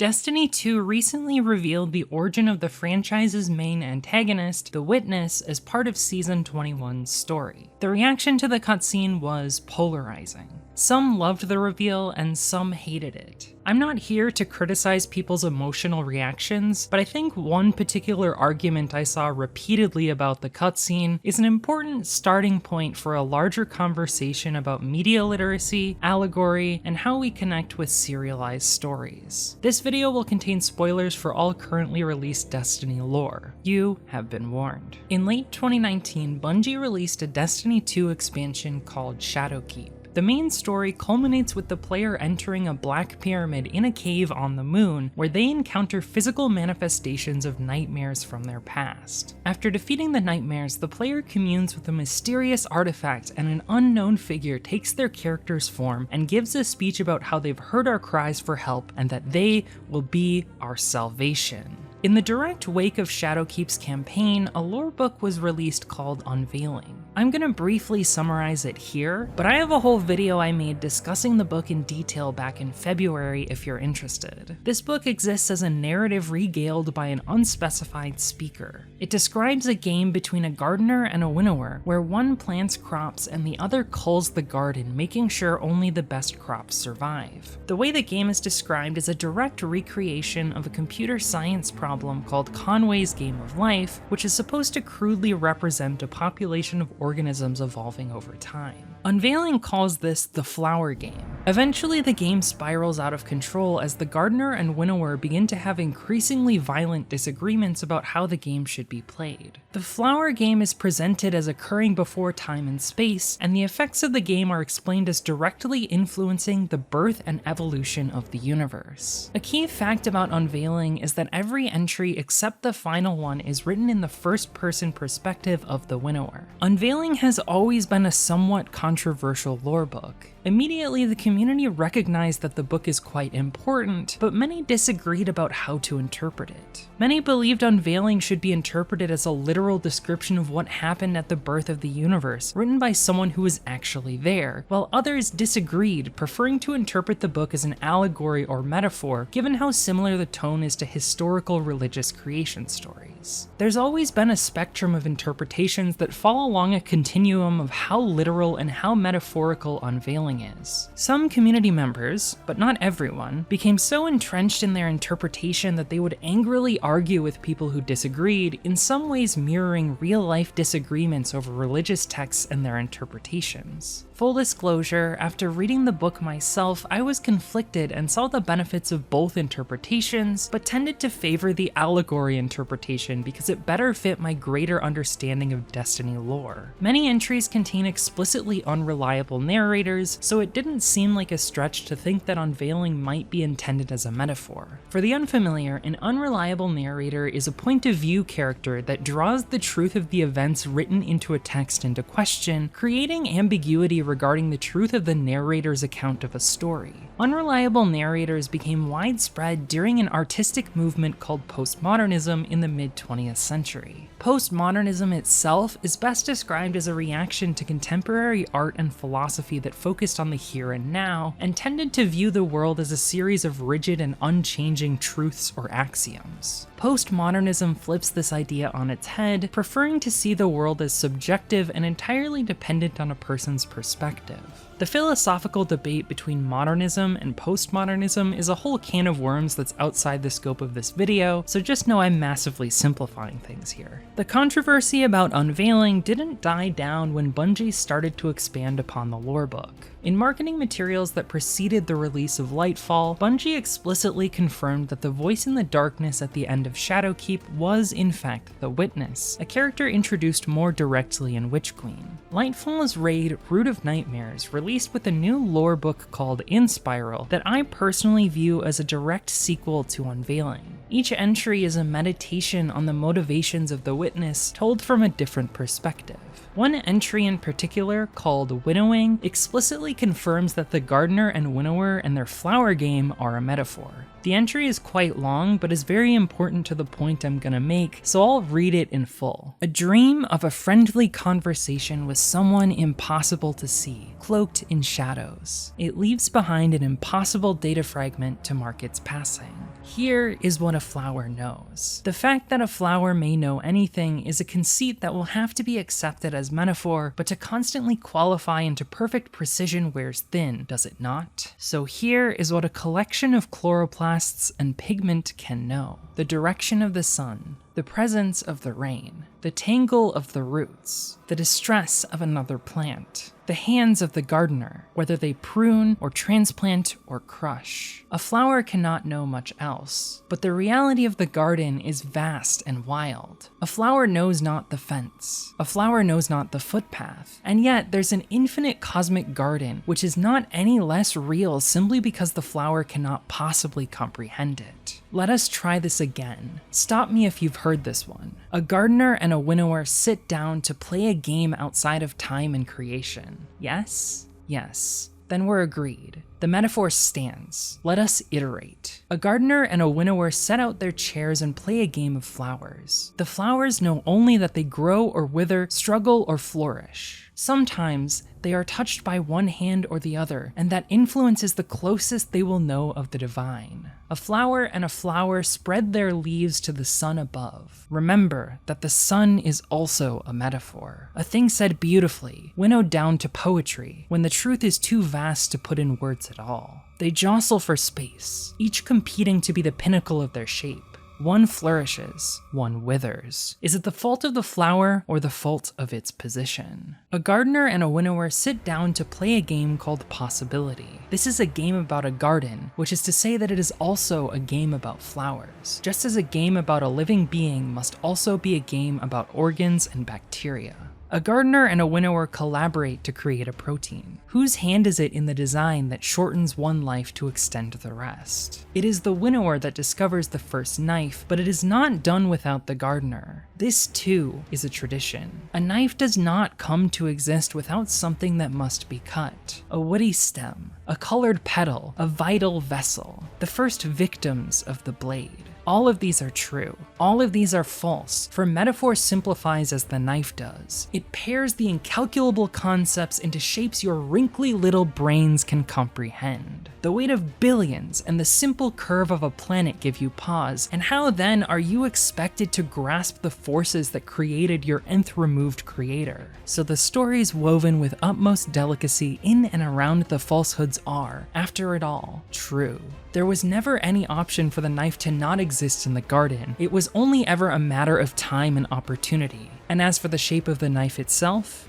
Destiny 2 recently revealed the origin of the franchise's main antagonist, the Witness, as part of Season 21's story. The reaction to the cutscene was polarizing. Some loved the reveal and some hated it. I'm not here to criticize people's emotional reactions, but I think one particular argument I saw repeatedly about the cutscene is an important starting point for a larger conversation about media literacy, allegory, and how we connect with serialized stories. This video will contain spoilers for all currently released Destiny lore. You have been warned. In late 2019, Bungie released a Destiny 2 expansion called Shadowkeep. The main story culminates with the player entering a black pyramid in a cave on the moon, where they encounter physical manifestations of nightmares from their past. After defeating the nightmares, the player communes with a mysterious artifact, and an unknown figure takes their character's form and gives a speech about how they've heard our cries for help and that they will be our salvation. In the direct wake of Shadowkeep's campaign, a lore book was released called Unveiling. I'm gonna briefly summarize it here, but I have a whole video I made discussing the book in detail back in February if you're interested. This book exists as a narrative regaled by an unspecified speaker. It describes a game between a gardener and a winnower, where one plants crops and the other culls the garden, making sure only the best crops survive. The way the game is described is a direct recreation of a computer science problem called Conway's Game of Life, which is supposed to crudely represent a population of organisms evolving over time. Unveiling calls this the flower game. Eventually, the game spirals out of control as the gardener and winnower begin to have increasingly violent disagreements about how the game should be played. The flower game is presented as occurring before time and space, and the effects of the game are explained as directly influencing the birth and evolution of the universe. A key fact about Unveiling is that every entry except the final one is written in the first-person perspective of the winnower. Unveiling has always been a somewhat controversial lore book. Immediately, the community recognized that the book is quite important, but many disagreed about how to interpret it. Many believed Unveiling should be interpreted as a literal description of what happened at the birth of the universe, written by someone who was actually there, while others disagreed, preferring to interpret the book as an allegory or metaphor, given how similar the tone is to historical religious creation stories. There's always been a spectrum of interpretations that fall along a continuum of how literal and how metaphorical Unveiling is. Some community members, but not everyone, became so entrenched in their interpretation that they would angrily argue with people who disagreed, in some ways mirroring real-life disagreements over religious texts and their interpretations. Full disclosure, after reading the book myself, I was conflicted and saw the benefits of both interpretations, but tended to favor the allegory interpretation because it better fit my greater understanding of Destiny lore. Many entries contain explicitly unreliable narrators, so it didn't seem like a stretch to think that Unveiling might be intended as a metaphor. For the unfamiliar, an unreliable narrator is a point-of-view character that draws the truth of the events written into a text into question, creating ambiguity regarding the truth of the narrator's account of a story. Unreliable narrators became widespread during an artistic movement called postmodernism in the mid-20th century. Postmodernism itself is best described as a reaction to contemporary art and philosophy that focused on the here and now, and tended to view the world as a series of rigid and unchanging truths or axioms. Postmodernism flips this idea on its head, preferring to see the world as subjective and entirely dependent on a person's perspective. The philosophical debate between modernism and postmodernism is a whole can of worms that's outside the scope of this video, so just know I'm massively simplifying things here. The controversy about Unveiling didn't die down when Bungie started to expand upon the lore book. In marketing materials that preceded the release of Lightfall, Bungie explicitly confirmed that the voice in the darkness at the end of Shadowkeep was, in fact, the Witness, a character introduced more directly in Witch Queen. Lightfall's raid, Root of Nightmares, released with a new lore book called Inspiral that I personally view as a direct sequel to Unveiling. Each entry is a meditation on the motivations of the Witness, told from a different perspective. One entry in particular, called Winnowing, explicitly confirms that the gardener and winnower and their flower game are a metaphor. The entry is quite long, but is very important to the point I'm gonna make, so I'll read it in full. A dream of a friendly conversation with someone impossible to see, cloaked in shadows. It leaves behind an impossible data fragment to mark its passing. Here is what a flower knows. The fact that a flower may know anything is a conceit that will have to be accepted as metaphor, but to constantly qualify into perfect precision wears thin, does it not? So here is what a collection of chloroplasts and pigment can know. The direction of the sun, the presence of the rain, the tangle of the roots, the distress of another plant, the hands of the gardener, whether they prune or transplant or crush. A flower cannot know much else, but the reality of the garden is vast and wild. A flower knows not the fence. A flower knows not the footpath. And yet there's an infinite cosmic garden which is not any less real simply because the flower cannot possibly comprehend it. Let us try this again. Stop me if you've heard this one. A gardener and a winnower sit down to play a game outside of time and creation. Yes? Yes. Then we're agreed. The metaphor stands. Let us iterate. A gardener and a winnower set out their chairs and play a game of flowers. The flowers know only that they grow or wither, struggle or flourish. Sometimes they are touched by one hand or the other, and that influence is the closest they will know of the divine. A flower and a flower spread their leaves to the sun above. Remember that the sun is also a metaphor, a thing said beautifully, winnowed down to poetry, when the truth is too vast to put in words at all. They jostle for space, each competing to be the pinnacle of their shape. One flourishes, one withers. Is it the fault of the flower or the fault of its position? A gardener and a winnower sit down to play a game called Possibility. This is a game about a garden, which is to say that it is also a game about flowers. Just as a game about a living being must also be a game about organs and bacteria. A gardener and a winnower collaborate to create a protein. Whose hand is it in the design that shortens one life to extend the rest? It is the winnower that discovers the first knife, but it is not done without the gardener. This too is a tradition. A knife does not come to exist without something that must be cut. A woody stem, a colored petal, a vital vessel, the first victims of the blade. All of these are true. All of these are false, for metaphor simplifies as the knife does. It pairs the incalculable concepts into shapes your wrinkly little brains can comprehend. The weight of billions and the simple curve of a planet give you pause, and how then are you expected to grasp the forces that created your nth removed creator? So the stories woven with utmost delicacy in and around the falsehoods are, after it all, true. There was never any option for the knife to not exist in the garden. It was only ever a matter of time and opportunity. And as for the shape of the knife itself,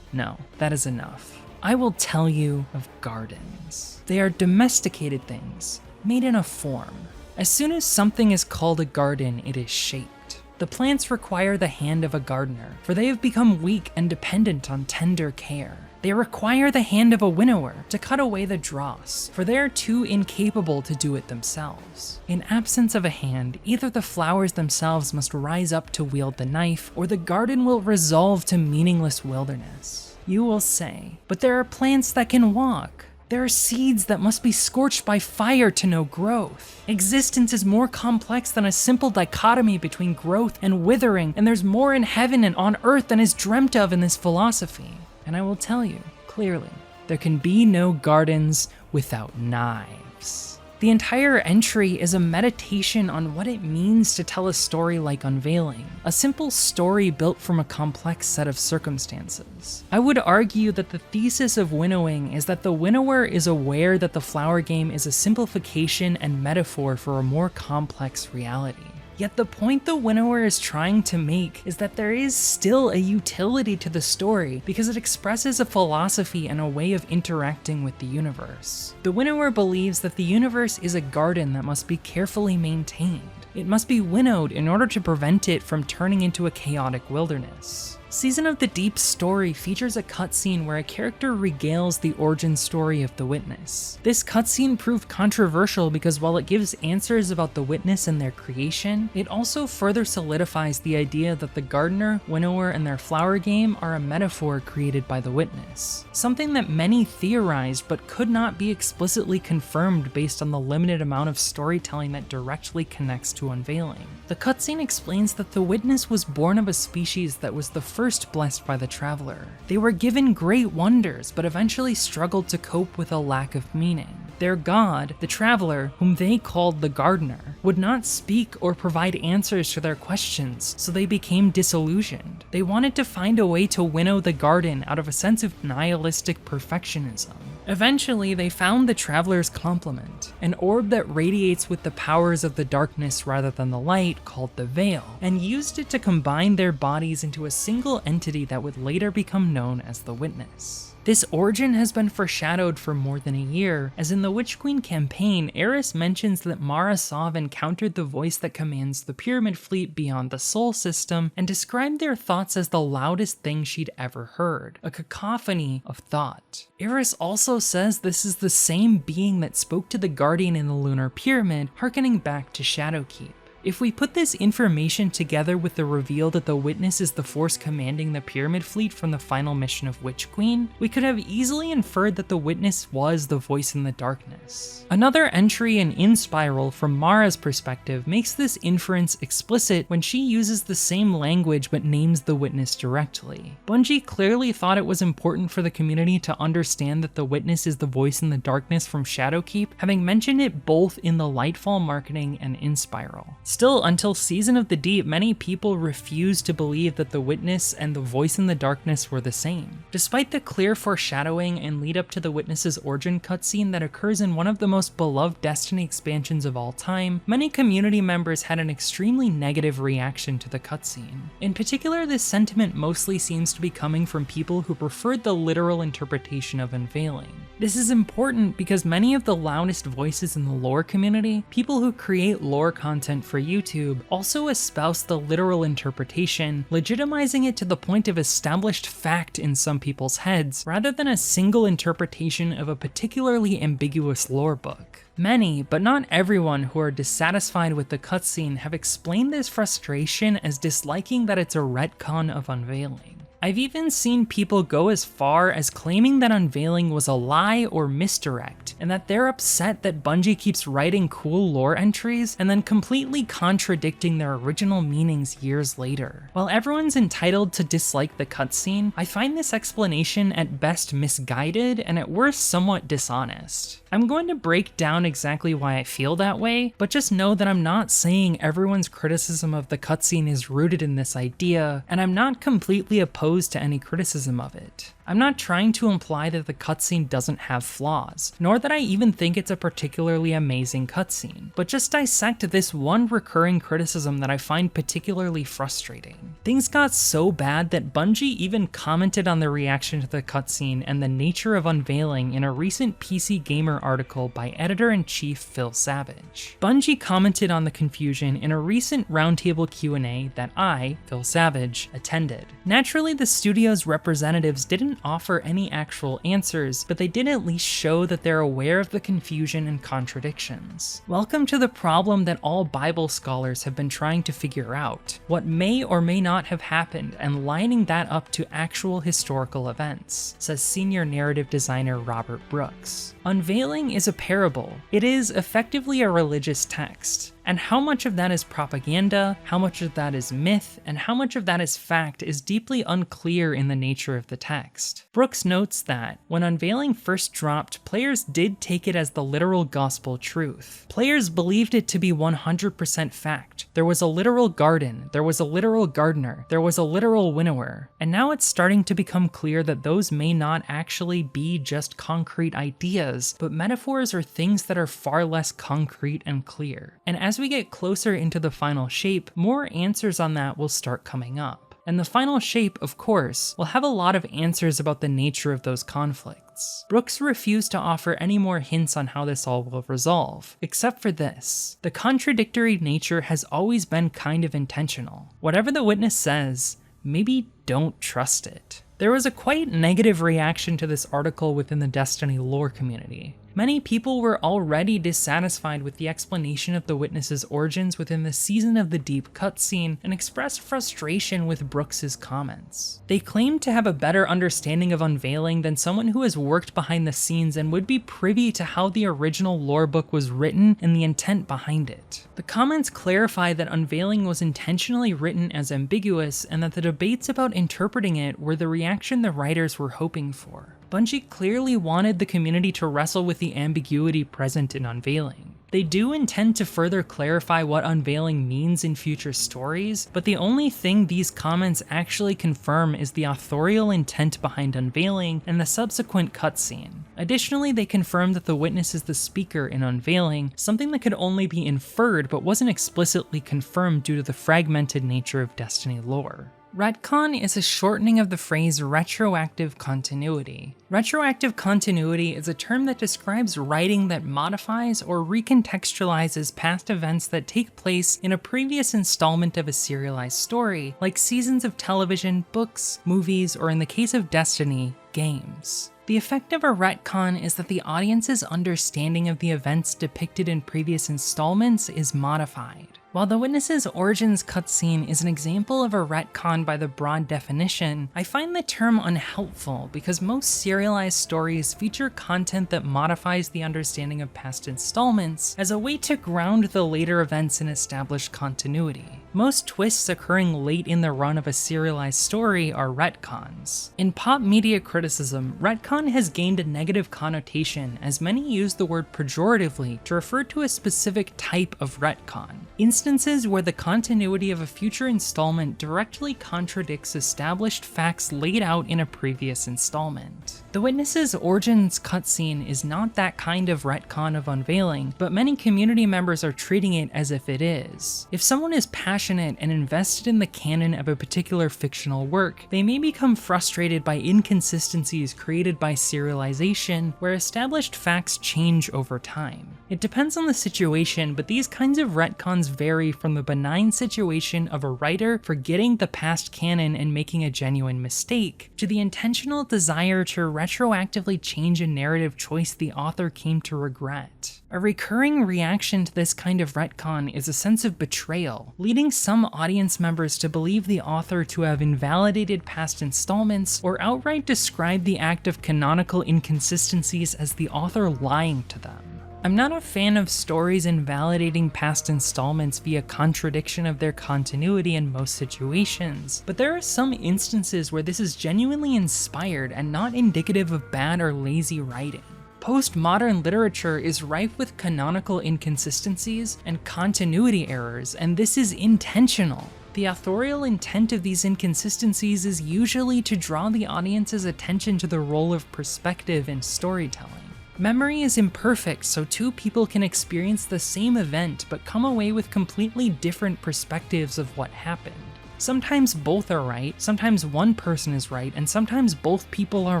no, that is enough. I will tell you of gardens. They are domesticated things, made in a form. As soon as something is called a garden, it is shaped. The plants require the hand of a gardener, for they have become weak and dependent on tender care. They require the hand of a winnower to cut away the dross, for they are too incapable to do it themselves. In absence of a hand, either the flowers themselves must rise up to wield the knife, or the garden will resolve to meaningless wilderness. You will say, but there are plants that can walk. There are seeds that must be scorched by fire to know growth. Existence is more complex than a simple dichotomy between growth and withering, and there's more in heaven and on earth than is dreamt of in this philosophy. And I will tell you, clearly, there can be no gardens without knives. The entire entry is a meditation on what it means to tell a story like Unveiling, a simple story built from a complex set of circumstances. I would argue that the thesis of Winnowing is that the winnower is aware that the flower game is a simplification and metaphor for a more complex reality. Yet the point the winnower is trying to make is that there is still a utility to the story because it expresses a philosophy and a way of interacting with the universe. The winnower believes that the universe is a garden that must be carefully maintained. It must be winnowed in order to prevent it from turning into a chaotic wilderness. Season of the Deep story features a cutscene where a character regales the origin story of the Witness. This cutscene proved controversial because while it gives answers about the Witness and their creation, it also further solidifies the idea that the gardener, winnower, and their flower game are a metaphor created by the Witness. Something that many theorized but could not be explicitly confirmed based on the limited amount of storytelling that directly connects to Unveiling. The cutscene explains that the Witness was born of a species that was the first blessed by the Traveler. They were given great wonders, but eventually struggled to cope with a lack of meaning. Their god, the Traveler, whom they called the Gardener, would not speak or provide answers to their questions, so they became disillusioned. They wanted to find a way to winnow the garden out of a sense of nihilistic perfectionism. Eventually, they found the Traveler's complement, an orb that radiates with the powers of the darkness rather than the light, called the Veil, and used it to combine their bodies into a single entity that would later become known as the Witness. This origin has been foreshadowed for more than a year, as in the Witch Queen campaign, Eris mentions that Mara Sov encountered the voice that commands the Pyramid Fleet beyond the Sol system and described their thoughts as the loudest thing she'd ever heard, a cacophony of thought. Eris also says this is the same being that spoke to the Guardian in the Lunar Pyramid, harkening back to Shadowkeep. If we put this information together with the reveal that the Witness is the force commanding the Pyramid Fleet from the final mission of Witch Queen, we could have easily inferred that the Witness was the voice in the darkness. Another entry in Inspiral from Mara's perspective makes this inference explicit when she uses the same language but names the Witness directly. Bungie clearly thought it was important for the community to understand that the Witness is the voice in the darkness from Shadowkeep, having mentioned it both in the Lightfall marketing and Inspiral. Still, until Season of the Deep, many people refused to believe that the Witness and the voice in the darkness were the same. Despite the clear foreshadowing and lead up to the Witness's origin cutscene that occurs in one of the most beloved Destiny expansions of all time, many community members had an extremely negative reaction to the cutscene. In particular, this sentiment mostly seems to be coming from people who preferred the literal interpretation of Unveiling. This is important because many of the loudest voices in the lore community, people who create lore content for YouTube, also espouse the literal interpretation, legitimizing it to the point of established fact in some people's heads, rather than a single interpretation of a particularly ambiguous lore book. Many, but not everyone, who are dissatisfied with the cutscene have explained this frustration as disliking that it's a retcon of Unveiling. I've even seen people go as far as claiming that Unveiling was a lie or misdirect, and that they're upset that Bungie keeps writing cool lore entries and then completely contradicting their original meanings years later. While everyone's entitled to dislike the cutscene, I find this explanation at best misguided and at worst somewhat dishonest. I'm going to break down exactly why I feel that way, but just know that I'm not saying everyone's criticism of the cutscene is rooted in this idea, and I'm not completely opposed to any criticism of it. I'm not trying to imply that the cutscene doesn't have flaws, nor that I even think it's a particularly amazing cutscene, but just dissect this one recurring criticism that I find particularly frustrating. Things got so bad that Bungie even commented on the reaction to the cutscene and the nature of Unveiling in a recent PC Gamer article by editor-in-chief Phil Savage. Bungie commented on the confusion in a recent roundtable Q&A that I, Phil Savage, attended. Naturally, the studio's representatives didn't offer any actual answers, but they did at least show that they're aware of the confusion and contradictions. Welcome to the problem that all Bible scholars have been trying to figure out: what may or may not have happened, and lining that up to actual historical events, says senior narrative designer Robert Brooks. Unveiling is a parable. It is effectively a religious text. And how much of that is propaganda, how much of that is myth, and how much of that is fact is deeply unclear in the nature of the text. Brooks notes that, when Unveiling first dropped, players did take it as the literal gospel truth. Players believed it to be 100% fact. There was a literal garden, there was a literal gardener, there was a literal winnower, and now it's starting to become clear that those may not actually be just concrete ideas, but metaphors or things that are far less concrete and clear. And as we get closer into the final shape, more answers on that will start coming up. And the final shape, of course, will have a lot of answers about the nature of those conflicts. Brooks refused to offer any more hints on how this all will resolve, except for this: the contradictory nature has always been kind of intentional. Whatever the Witness says, maybe don't trust it. There was a quite negative reaction to this article within the Destiny lore community. Many people were already dissatisfied with the explanation of the Witness's origins within the Season of the Deep cutscene and expressed frustration with Brooks's comments. They claimed to have a better understanding of Unveiling than someone who has worked behind the scenes and would be privy to how the original lore book was written and the intent behind it. The comments clarify that Unveiling was intentionally written as ambiguous and that the debates about interpreting it were the reaction the writers were hoping for. Bungie clearly wanted the community to wrestle with the ambiguity present in Unveiling. They do intend to further clarify what Unveiling means in future stories, but the only thing these comments actually confirm is the authorial intent behind Unveiling and the subsequent cutscene. Additionally, they confirm that the witness is the speaker in Unveiling, something that could only be inferred but wasn't explicitly confirmed due to the fragmented nature of Destiny lore. Retcon is a shortening of the phrase retroactive continuity. Retroactive continuity is a term that describes writing that modifies or recontextualizes past events that take place in a previous installment of a serialized story, like seasons of television, books, movies, or in the case of Destiny, games. The effect of a retcon is that the audience's understanding of the events depicted in previous installments is modified. While the Witness's Origins cutscene is an example of a retcon by the broad definition, I find the term unhelpful because most serialized stories feature content that modifies the understanding of past installments as a way to ground the later events in established continuity. Most twists occurring late in the run of a serialized story are retcons. In pop media criticism, retcon has gained a negative connotation as many use the word pejoratively to refer to a specific type of retcon. Instances where the continuity of a future installment directly contradicts established facts laid out in a previous installment. The Witness's Origins cutscene is not that kind of retcon of Unveiling, but many community members are treating it as if it is. If someone is passionate and invested in the canon of a particular fictional work, they may become frustrated by inconsistencies created by serialization, where established facts change over time. It depends on the situation, but these kinds of retcons vary from the benign situation of a writer forgetting the past canon and making a genuine mistake, to the intentional desire to retroactively change a narrative choice the author came to regret. A recurring reaction to this kind of retcon is a sense of betrayal, leading some audience members to believe the author to have invalidated past installments or outright describe the act of canonical inconsistencies as the author lying to them. I'm not a fan of stories invalidating past installments via contradiction of their continuity in most situations, but there are some instances where this is genuinely inspired and not indicative of bad or lazy writing. Postmodern literature is rife with canonical inconsistencies and continuity errors, and this is intentional. The authorial intent of these inconsistencies is usually to draw the audience's attention to the role of perspective in storytelling. Memory is imperfect, so two people can experience the same event but come away with completely different perspectives of what happened. Sometimes both are right, sometimes one person is right, and sometimes both people are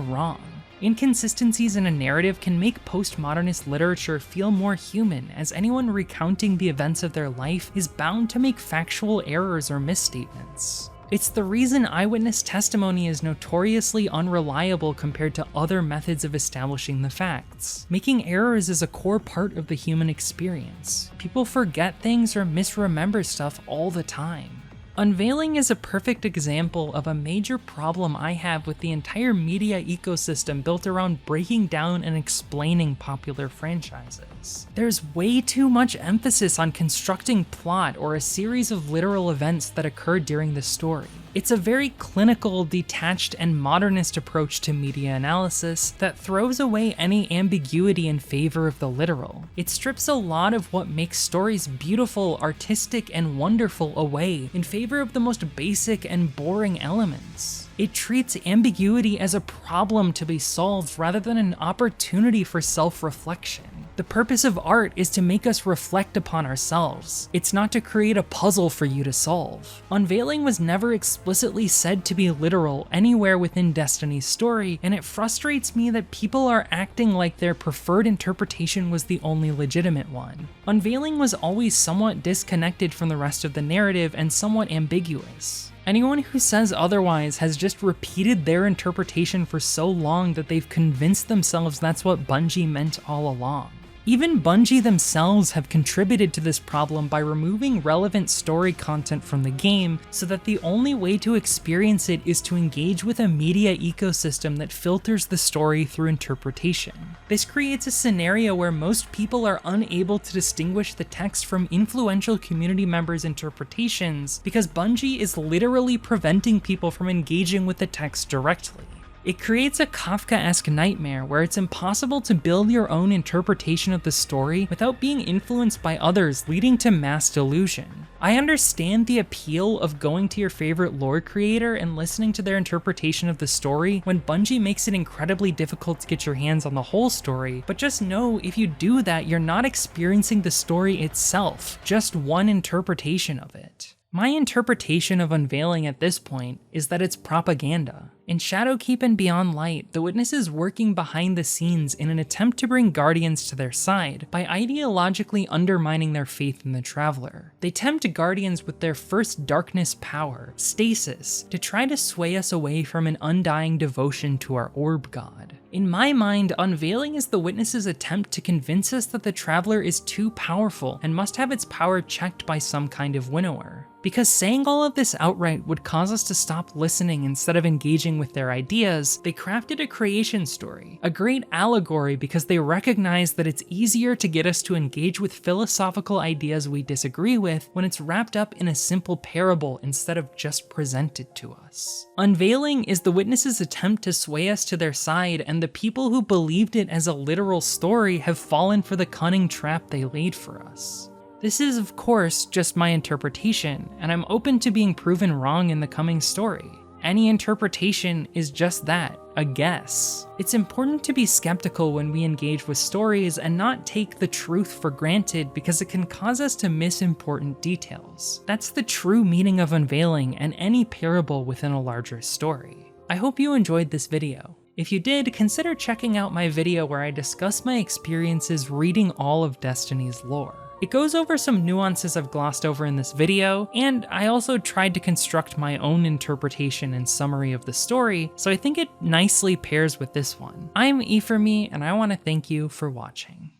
wrong. Inconsistencies in a narrative can make postmodernist literature feel more human, as anyone recounting the events of their life is bound to make factual errors or misstatements. It's the reason eyewitness testimony is notoriously unreliable compared to other methods of establishing the facts. Making errors is a core part of the human experience. People forget things or misremember stuff all the time. Unveiling is a perfect example of a major problem I have with the entire media ecosystem built around breaking down and explaining popular franchises. There's way too much emphasis on constructing plot or a series of literal events that occur during the story. It's a very clinical, detached, and modernist approach to media analysis that throws away any ambiguity in favor of the literal. It strips a lot of what makes stories beautiful, artistic, and wonderful away in favor of the most basic and boring elements. It treats ambiguity as a problem to be solved rather than an opportunity for self-reflection. The purpose of art is to make us reflect upon ourselves. It's not to create a puzzle for you to solve. Unveiling was never explicitly said to be literal anywhere within Destiny's story, and it frustrates me that people are acting like their preferred interpretation was the only legitimate one. Unveiling was always somewhat disconnected from the rest of the narrative and somewhat ambiguous. Anyone who says otherwise has just repeated their interpretation for so long that they've convinced themselves that's what Bungie meant all along. Even Bungie themselves have contributed to this problem by removing relevant story content from the game so that the only way to experience it is to engage with a media ecosystem that filters the story through interpretation. This creates a scenario where most people are unable to distinguish the text from influential community members' interpretations because Bungie is literally preventing people from engaging with the text directly. It creates a Kafkaesque nightmare where it's impossible to build your own interpretation of the story without being influenced by others, leading to mass delusion. I understand the appeal of going to your favorite lore creator and listening to their interpretation of the story when Bungie makes it incredibly difficult to get your hands on the whole story, but just know if you do that, you're not experiencing the story itself, just one interpretation of it. My interpretation of Unveiling at this point is that it's propaganda. In Shadowkeep and Beyond Light, the Witness is working behind the scenes in an attempt to bring Guardians to their side by ideologically undermining their faith in the Traveler. They tempt Guardians with their first darkness power, Stasis, to try to sway us away from an undying devotion to our Orb God. In my mind, Unveiling is the Witness's attempt to convince us that the Traveler is too powerful and must have its power checked by some kind of Winnower. Because saying all of this outright would cause us to stop listening instead of engaging with their ideas, they crafted a creation story, a great allegory because they recognize that it's easier to get us to engage with philosophical ideas we disagree with when it's wrapped up in a simple parable instead of just presented to us. Unveiling is the Witness's attempt to sway us to their side, and the people who believed it as a literal story have fallen for the cunning trap they laid for us. This is, of course, just my interpretation, and I'm open to being proven wrong in the coming story. Any interpretation is just that, a guess. It's important to be skeptical when we engage with stories and not take the truth for granted because it can cause us to miss important details. That's the true meaning of Unveiling and any parable within a larger story. I hope you enjoyed this video. If you did, consider checking out my video where I discuss my experiences reading all of Destiny's lore. It goes over some nuances I've glossed over in this video, and I also tried to construct my own interpretation and summary of the story, so I think it nicely pairs with this one. I'm E4Me, and I want to thank you for watching.